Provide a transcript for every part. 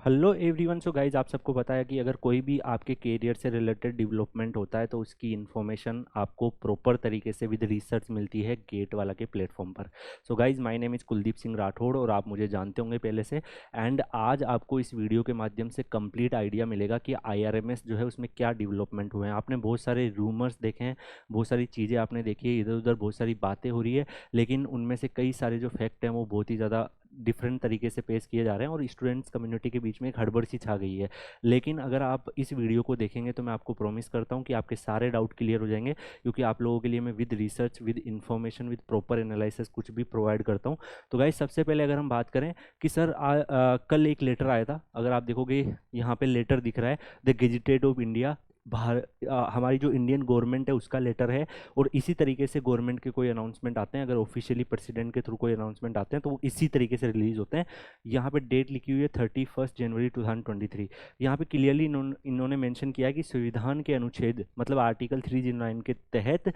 Hello everyone. So guys, आप सबको पता है कि अगर कोई भी आपके करियर से रिलेटेड डेवलपमेंट होता है तो उसकी इन्फॉर्मेशन आपको प्रॉपर तरीके से विद रिसर्च मिलती है गेट वाला के प्लेटफॉर्म पर। So guys, my name is Kuldeep Singh Rathore और आप मुझे जानते होंगे पहले से। एंड आज आपको इस वीडियो के माध्यम से कंप्लीट आइडिया मिलेगा कि आईआरएमएस जो है उसमें क्या डेवलपमेंट हुए हैं। आपने बहुत सारे रूमर्स देखे हैं, बहुत सारी चीज़ें आपने देखी है, इधर उधर बहुत सारी बातें हो रही है, लेकिन उनमें से कई सारे जो फैक्ट हैं वो बहुत ही ज़्यादा डिफरेंट तरीके से पेश किए जा रहे हैं और स्टूडेंट्स कम्युनिटी के बीच में एक हड़बड़ सी छा गई है। लेकिन अगर आप इस वीडियो को देखेंगे तो मैं आपको प्रॉमिस करता हूं कि आपके सारे डाउट क्लियर हो जाएंगे, क्योंकि आप लोगों के लिए मैं with research, with information, with proper analysis कुछ भी प्रोवाइड करता हूं। तो गाइस, सबसे पहले अगर हम बात करें कि सर कल एक लेटर आया था, अगर आप देखोगे यहाँ पे लेटर दिख रहा है, द गेजेटेड ऑफ इंडिया। हमारी जो इंडियन गवर्नमेंट है उसका लेटर है। और इसी तरीके से गवर्नमेंट के कोई अनाउंसमेंट आते हैं, अगर ऑफिशियली प्रेसिडेंट के थ्रू कोई अनाउंसमेंट आते हैं तो वो इसी तरीके से रिलीज होते हैं। यहाँ पे डेट लिखी हुई है 31 जनवरी 2023। यहाँ पे क्लियरली इन्होंने मेंशन किया है कि संविधान के अनुच्छेद मतलब आर्टिकल 309 के तहत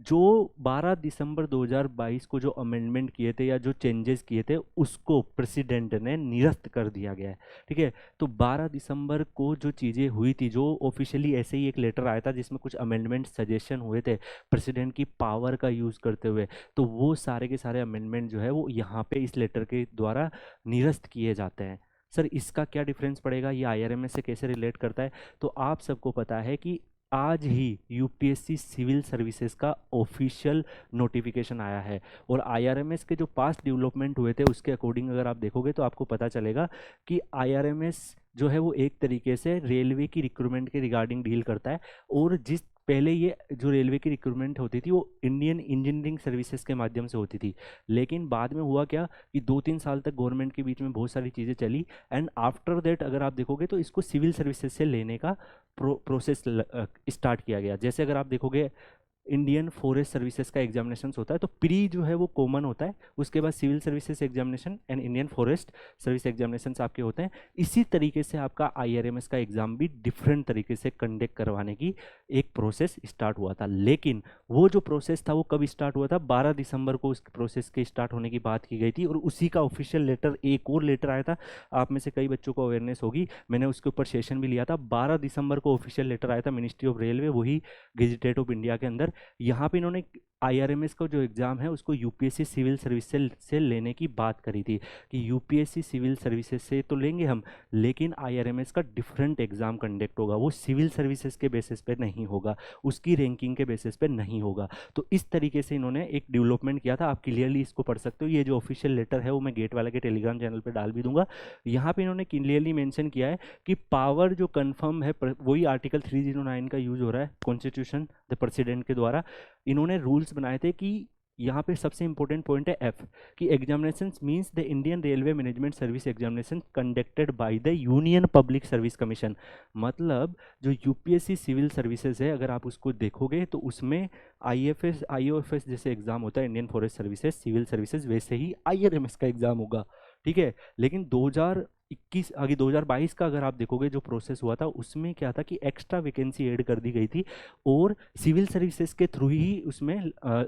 जो 12 दिसंबर 2022 को जो अमेंडमेंट किए थे या जो चेंजेस किए थे उसको प्रेसिडेंट ने निरस्त कर दिया गया है। ठीक है, तो 12 दिसंबर को जो चीज़ें हुई थी, जो ऑफिशियली ऐसे ही एक लेटर आया था जिसमें कुछ अमेंडमेंट सजेशन हुए थे प्रेसिडेंट की पावर का यूज़ करते हुए, तो वो सारे के सारे अमेंडमेंट जो है वो यहाँ पे इस लेटर के द्वारा निरस्त किए जाते हैं। सर, इसका क्या डिफरेंस पड़ेगा, ये आईआरएमएस से कैसे रिलेट करता है? तो आप सबको पता है कि आज ही यूपीएससी सिविल सर्विसेज का ऑफिशियल नोटिफिकेशन आया है। और आईआरएमएस के जो पास्ट डेवलपमेंट हुए थे उसके अकॉर्डिंग अगर आप देखोगे तो आपको पता चलेगा कि आईआरएमएस जो है वो एक तरीके से रेलवे की रिक्रूटमेंट के रिगार्डिंग डील करता है। और जिस पहले ये जो रेलवे की रिक्रूटमेंट होती थी वो इंडियन इंजीनियरिंग सर्विसेज के माध्यम से होती थी, लेकिन बाद में हुआ क्या कि 2-3 साल तक गवर्नमेंट के बीच में बहुत सारी चीज़ें चली। एंड आफ्टर दैट अगर आप देखोगे तो इसको सिविल सर्विसेज से लेने का प्रोसेस स्टार्ट किया गया। जैसे अगर आप देखोगे इंडियन फॉरेस्ट सर्विसेज का एग्जामिनेशन होता है तो प्री जो है वो कॉमन होता है, उसके बाद civil services examination and Indian forest service examination आपके होते हैं। इसी तरीके से आपका आईआरएमएस का एग्जाम भी डिफरेंट तरीके से कंडक्ट करवाने की एक प्रोसेस स्टार्ट हुआ था। लेकिन वो जो प्रोसेस था वो कब स्टार्ट हुआ था? 12 दिसंबर को उस प्रोसेस के स्टार्ट होने की बात की गई थी और उसी का ऑफिशियल लेटर, एक और लेटर आया था। आप में से कई बच्चों को अवेयरनेस होगी, मैंने उसके ऊपर सेशन भी लिया था। 12 दिसंबर को ऑफिशियल लेटर आया था मिनिस्ट्री ऑफ रेलवे, वही गेजेटेड ऑफ इंडिया के अंदर। यहाँ पे इन्होंने आईआरएमएस का जो एग्जाम है उसको यूपीएससी सिविल सर्विसेज से लेने की बात करी थी कि यूपीएससी सिविल सर्विसेज से तो लेंगे हम, लेकिन आईआरएमएस का डिफरेंट एग्जाम कंडक्ट होगा, वो सिविल सर्विसेज के बेसिस पे नहीं होगा, उसकी रैंकिंग के बेसिस पे नहीं होगा। तो इस तरीके से इन्होंने एक डेवलपमेंट किया था। आप क्लियरली इसको पढ़ सकते हो, ये जो ऑफिशियल लेटर है वो मैं गेट वाला के टेलीग्राम चैनल पर डाल भी दूंगा। यहाँ पे इन्होंने क्लियरली मेंशन किया है कि पावर जो कंफर्म है वही आर्टिकल 309 का यूज हो रहा है कॉन्स्टिट्यूशन द प्रेसिडेंट के द्वारा। इन्होंने रूल्स बनाए थे कि यहाँ पे सबसे इंपॉर्टेंट पॉइंट है एफ, कि examination means the Indian railway management service examination conducted by the union public service commission. मतलब जो यूपीएससी सिविल सर्विसेज है, अगर आप उसको देखोगे तो उसमें आईएफएस आईओएफएस जैसे एग्जाम होता है Indian forest services civil services, वैसे ही आईआरएमएस का एग्जाम होगा। ठीक है, लेकिन 2021 आगे 2022 का अगर आप देखोगे जो प्रोसेस हुआ था उसमें क्या था कि एक्स्ट्रा वैकेंसी ऐड कर दी गई थी और सिविल सर्विसेज के थ्रू ही उसमें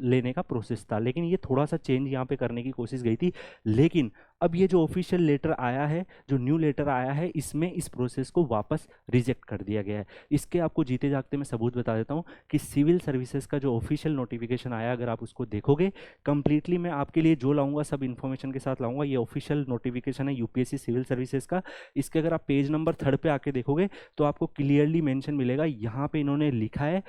लेने का प्रोसेस था। लेकिन ये थोड़ा सा चेंज यहाँ पे करने की कोशिश गई थी। लेकिन अब ये जो ऑफिशियल लेटर आया है, जो न्यू लेटर आया है, इसमें इस प्रोसेस को वापस रिजेक्ट कर दिया गया है। इसके आपको जीते जागते मैं सबूत बता देता हूँ कि सिविल सर्विसेज का जो ऑफिशियल नोटिफिकेशन आया, अगर आप उसको देखोगे कंप्लीटली, मैं आपके लिए जो लाऊंगा सब इन्फॉर्मेशन के साथ लाऊंगा। ये ऑफिशियल नोटिफिकेशन है यूपीएससी सिविल सर्विसेज का। इसके अगर आप पेज नंबर 3 पे आके देखोगे तो आपको क्लियरली मेंशन मिलेगा। यहाँ पे इन्होंने लिखा है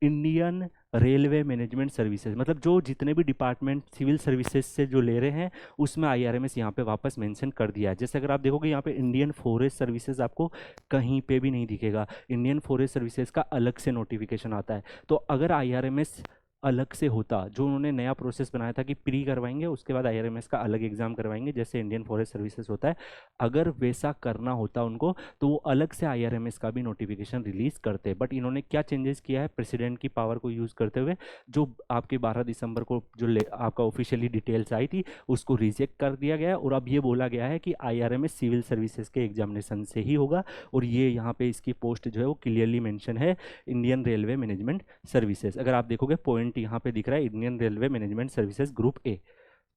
इंडियन रेलवे मैनेजमेंट सर्विसेज, मतलब जो जितने भी डिपार्टमेंट सिविल सर्विसेज से जो ले रहे हैं उसमें आईआरएमएस यहाँ पे वापस मेंशन कर दिया है। जैसे अगर आप देखोगे यहाँ पे इंडियन फॉरेस्ट सर्विसेज आपको कहीं पे भी नहीं दिखेगा, इंडियन फॉरेस्ट सर्विसेज का अलग से नोटिफिकेशन आता है। तो अगर आईआरएमएस अलग से होता, जो उन्होंने नया प्रोसेस बनाया था कि प्री करवाएंगे उसके बाद आईआरएमएस का अलग एग्जाम करवाएंगे जैसे इंडियन फॉरेस्ट सर्विसेज होता है, अगर वैसा करना होता उनको तो वो अलग से आईआरएमएस का भी नोटिफिकेशन रिलीज करते। बट इन्होंने क्या चेंजेस किया है, प्रेसिडेंट की पावर को यूज करते हुए जो आपके 12 दिसंबर को जो आपका ऑफिशियली डिटेल्स आई थी उसको रिजेक्ट कर दिया गया और अब ये बोला गया है कि आईआरएमएस सिविल सर्विसेज के एग्जामिनेशन से ही होगा। और ये यहाँ पे इसकी पोस्ट जो है वो क्लियरली मेंशन है इंडियन रेलवे मैनेजमेंट सर्विसेज। अगर आप देखोगे पॉइंट यहाँ पे दिख रहा है Indian railway management services group A.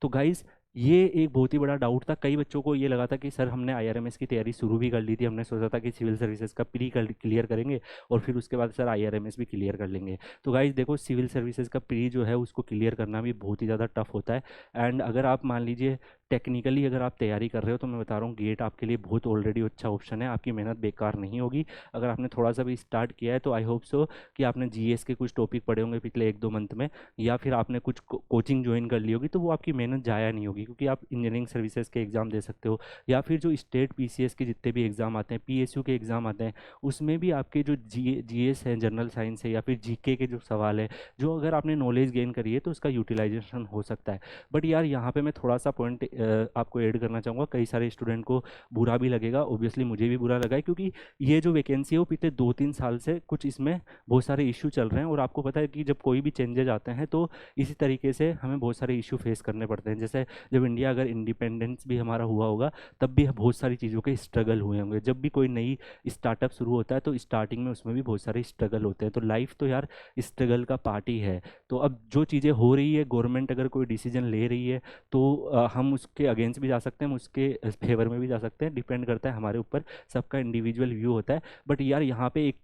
तो गाइज ये एक बहुत ही बड़ा डाउट था। कई बच्चों को ये लगा था कि सर हमने आईआरएमएस की तैयारी शुरू भी कर ली थी, हमने सोचा था कि सिविल सर्विसेज का प्री क्लियर करेंगे और फिर उसके बाद सर आईआरएमएस भी क्लियर कर लेंगे। तो गाइज देखो, सिविल सर्विसेज का प्री जो है उसको क्लियर करना भी बहुत ही ज़्यादा टफ होता है। एंड अगर आप मान लीजिए टेक्निकली अगर आप तैयारी कर रहे हो तो मैं बता रहा हूँ गेट आपके लिए बहुत ऑलरेडी अच्छा ऑप्शन है, आपकी मेहनत बेकार नहीं होगी। अगर आपने थोड़ा सा भी स्टार्ट किया है तो आई होप सो कि आपने जीएस के कुछ टॉपिक पढ़े होंगे पिछले 1-2 मंथ में, या फिर आपने कुछ कोचिंग ज्वाइन कर ली होगी, तो वो आपकी मेहनत जाया नहीं होगी, क्योंकि आप इंजीनियरिंग सर्विसेज के एग्ज़ाम दे सकते हो, या फिर जो स्टेट पीसीएस के जितने भी एग्ज़ाम आते हैं, पीएसयू के एग्ज़ाम आते हैं, उसमें भी आपके जो जीएस है, जनरल साइंस है, या फिर जीके के जो सवाल है, जो अगर आपने नॉलेज गेन करी है तो उसका यूटिलाइजेशन हो सकता है। बट यार यहाँ पे मैं थोड़ा सा पॉइंट आपको ऐड करना चाहूँगा। कई सारे स्टूडेंट को बुरा भी लगेगा, ऑब्वियसली मुझे भी बुरा लगा है, क्योंकि ये जो वैकेंसी है वो पिछले 2-3 साल से कुछ इसमें बहुत सारे इशू चल रहे हैं, और आपको पता है कि जब कोई भी चेंजेज आते हैं तो इसी तरीके से हमें बहुत सारे इशू फेस करने पड़ते हैं। जैसे जब इंडिया अगर इंडिपेंडेंस भी हमारा हुआ होगा तब भी बहुत सारी चीज़ों के स्ट्रगल हुए होंगे। जब भी कोई नई स्टार्टअप शुरू होता है तो स्टार्टिंग में उसमें भी बहुत सारे स्ट्रगल होते हैं। तो लाइफ तो यार स्ट्रगल का पार्ट ही है। तो अब जो चीज़ें हो रही है, गवर्नमेंट अगर कोई डिसीजन ले रही है तो हम उसके अगेंस्ट भी जा सकते हैं, हम उसके फेवर में भी जा सकते हैं, डिपेंड करता है हमारे ऊपर। सबका इंडिविजुअल व्यू होता है। बट यार यहाँ पे एक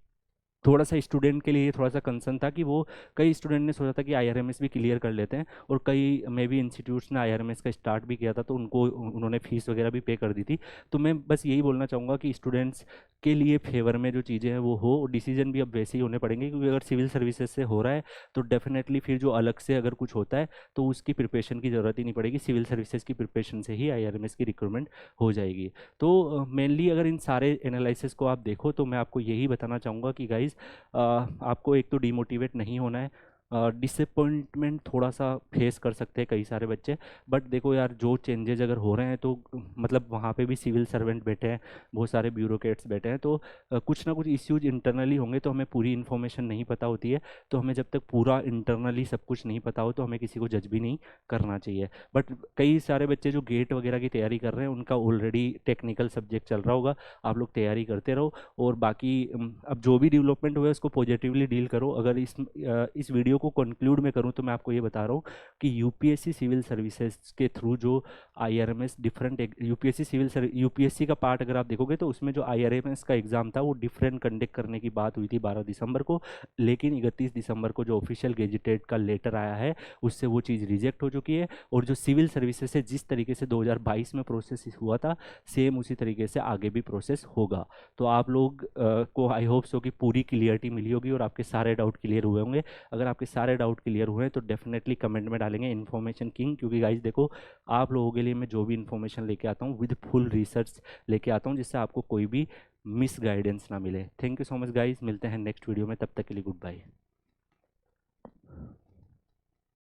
थोड़ा सा स्टूडेंट के लिए ये थोड़ा सा कंसर्न था कि वो, कई स्टूडेंट ने सोचा था कि आईआरएमएस भी क्लियर कर लेते हैं, और कई मे बी इंस्टीट्यूट्स ने आईआरएमएस का स्टार्ट भी किया था तो उनको उन्होंने फीस वगैरह भी पे कर दी थी। तो मैं बस यही बोलना चाहूँगा कि स्टूडेंट्स के लिए फेवर में जो चीज़ें हैं वो हो, और डिसीजन भी अब वैसे ही होने पड़ेंगे, क्योंकि अगर सिविल सर्विसेज से हो रहा है तो डेफिनेटली फिर जो अलग से अगर कुछ होता है तो उसकी प्रिपरेशन की ज़रूरत ही नहीं पड़ेगी, सिविल सर्विसेज की प्रिपरेशन से ही आईआरएमएस की रिक्रूटमेंट हो जाएगी। तो मेनली अगर इन सारे एनालिसिस को आप देखो तो मैं आपको यही बताना चाहूँगा कि गाइज़ आपको एक तो डिमोटिवेट नहीं होना है। डिसअपॉइंटमेंट थोड़ा सा फेस कर सकते हैं कई सारे बच्चे, बट देखो यार जो चेंजेज अगर हो रहे हैं तो मतलब वहाँ पे भी सिविल सर्वेंट बैठे हैं, बहुत सारे ब्यूरोक्रेट्स बैठे हैं, तो कुछ ना कुछ इश्यूज इंटरनली होंगे, तो हमें पूरी इन्फॉर्मेशन नहीं पता होती है। तो हमें जब तक पूरा इंटरनली सब कुछ नहीं पता हो तो हमें किसी को जज भी नहीं करना चाहिए। बट कई सारे बच्चे जो गेट वगैरह की तैयारी कर रहे हैं उनका ऑलरेडी टेक्निकल सब्जेक्ट चल रहा होगा, आप लोग तैयारी करते रहो। और बाकी अब जो भी डेवलपमेंट हुआ है उसको पॉजिटिवली डील करो। अगर इस वीडियो को कंक्लूड में करूं तो मैं आपको ये बता रहा हूँ कि यूपीएससी सिविल सर्विसेज के थ्रू जो आईआरएमएस डिफरेंट यूपीएससी का पार्ट अगर आप देखोगे तो उसमें जो आईआरएमएस का एग्जाम था वो डिफरेंट कंडक्ट करने की बात हुई थी 12 दिसंबर को, लेकिन 31 दिसंबर को जो ऑफिशियल गेजेटेड का लेटर आया है उससे वो चीज़ रिजेक्ट हो चुकी है। और जो सिविल सर्विसेज से जिस तरीके से 2022 में प्रोसेस हुआ था सेम उसी तरीके से आगे भी प्रोसेस होगा। तो आप लोग को आई होप सो कि पूरी क्लियरिटी मिली होगी और आपके सारे डाउट क्लियर हुए होंगे। अगर आपके सारे डाउट क्लियर हुए हैं तो डेफिनेटली कमेंट में डालेंगे इन्फॉर्मेशन किंग, क्योंकि गाइज देखो, आप लोगों के लिए मैं जो भी इन्फॉर्मेशन लेके आता हूँ विद फुल रिसर्च लेके आता हूँ, जिससे आपको कोई भी मिस गाइडेंस ना मिले। Thank you so much guys, मिलते हैं नेक्स्ट वीडियो में, तब तक के लिए गुड बाय।